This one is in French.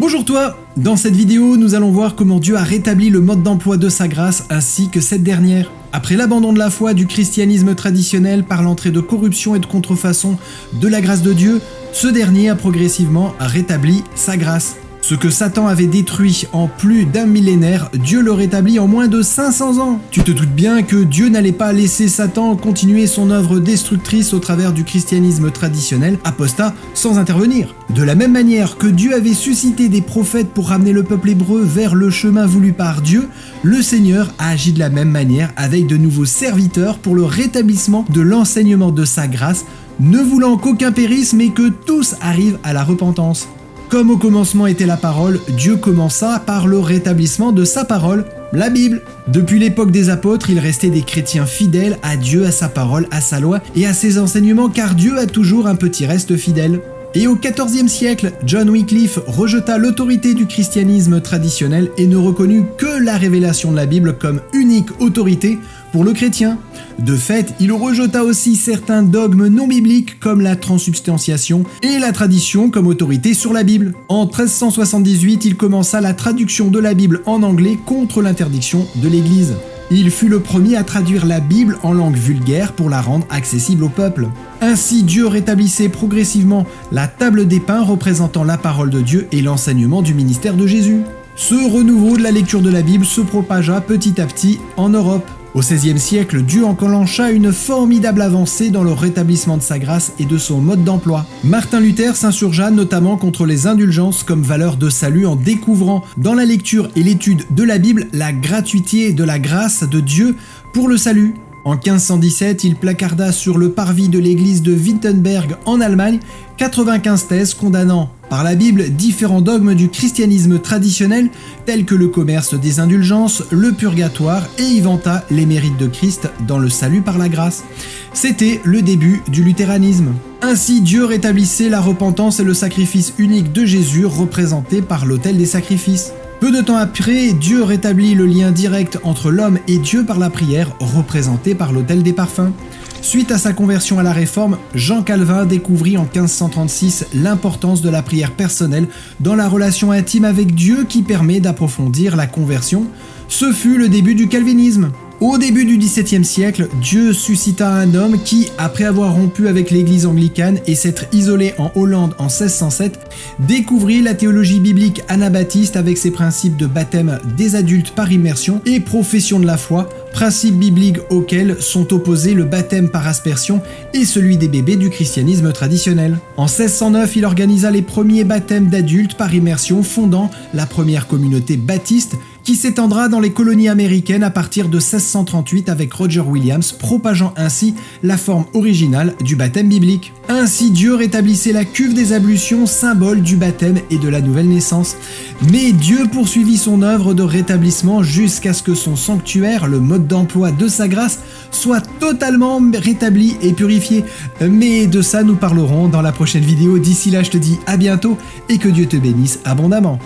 Bonjour toi! Dans cette vidéo, nous allons voir comment Dieu a rétabli le mode d'emploi de sa grâce ainsi que cette dernière. Après l'abandon de la foi du christianisme traditionnel par l'entrée de corruption et de contrefaçon de la grâce de Dieu, ce dernier a progressivement rétabli sa grâce. Ce que Satan avait détruit en plus d'un millénaire, Dieu le rétablit en moins de 500 ans. Tu te doutes bien que Dieu n'allait pas laisser Satan continuer son œuvre destructrice au travers du christianisme traditionnel apostat sans intervenir. De la même manière que Dieu avait suscité des prophètes pour ramener le peuple hébreu vers le chemin voulu par Dieu, le Seigneur a agi de la même manière avec de nouveaux serviteurs pour le rétablissement de l'enseignement de sa grâce, ne voulant qu'aucun périsse mais que tous arrivent à la repentance. Comme au commencement était la parole, Dieu commença par le rétablissement de sa parole, la Bible. Depuis l'époque des apôtres, il restait des chrétiens fidèles à Dieu, à sa parole, à sa loi et à ses enseignements, car Dieu a toujours un petit reste fidèle. Et au XIVe siècle, John Wycliffe rejeta l'autorité du christianisme traditionnel et ne reconnut que la révélation de la Bible comme unique autorité pour le chrétien. De fait, il rejeta aussi certains dogmes non bibliques comme la transsubstantiation et la tradition comme autorité sur la Bible. En 1378, il commença la traduction de la Bible en anglais contre l'interdiction de l'Église. Il fut le premier à traduire la Bible en langue vulgaire pour la rendre accessible au peuple. Ainsi, Dieu rétablissait progressivement la table des pains représentant la parole de Dieu et l'enseignement du ministère de Jésus. Ce renouveau de la lecture de la Bible se propagea petit à petit en Europe. Au XVIe siècle, Dieu enclencha une formidable avancée dans le rétablissement de sa grâce et de son mode d'emploi. Martin Luther s'insurgea notamment contre les indulgences comme valeur de salut en découvrant dans la lecture et l'étude de la Bible la gratuité de la grâce de Dieu pour le salut. En 1517, il placarda sur le parvis de l'église de Wittenberg en Allemagne 95 thèses condamnant par la Bible différents dogmes du christianisme traditionnel tels que le commerce des indulgences, le purgatoire, et y vanta les mérites de Christ dans le salut par la grâce. C'était le début du luthéranisme. Ainsi, Dieu rétablissait la repentance et le sacrifice unique de Jésus représenté par l'autel des sacrifices. Peu de temps après, Dieu rétablit le lien direct entre l'homme et Dieu par la prière, représentée par l'autel des parfums. Suite à sa conversion à la Réforme, Jean Calvin découvrit en 1536 l'importance de la prière personnelle dans la relation intime avec Dieu qui permet d'approfondir la conversion. Ce fut le début du calvinisme. Au début du XVIIe siècle, Dieu suscita un homme qui, après avoir rompu avec l'église anglicane et s'être isolé en Hollande en 1607, découvrit la théologie biblique anabaptiste avec ses principes de baptême des adultes par immersion et profession de la foi, principes bibliques auxquels sont opposés le baptême par aspersion et celui des bébés du christianisme traditionnel. En 1609, il organisa les premiers baptêmes d'adultes par immersion, fondant la première communauté baptiste qui s'étendra dans les colonies américaines à partir de 1638 avec Roger Williams, propageant ainsi la forme originale du baptême biblique. Ainsi, Dieu rétablissait la cuve des ablutions, symbole du baptême et de la nouvelle naissance. Mais Dieu poursuivit son œuvre de rétablissement jusqu'à ce que son sanctuaire, le mode d'emploi de sa grâce, soit totalement rétabli et purifié. Mais de ça, nous parlerons dans la prochaine vidéo. D'ici là, je te dis à bientôt et que Dieu te bénisse abondamment.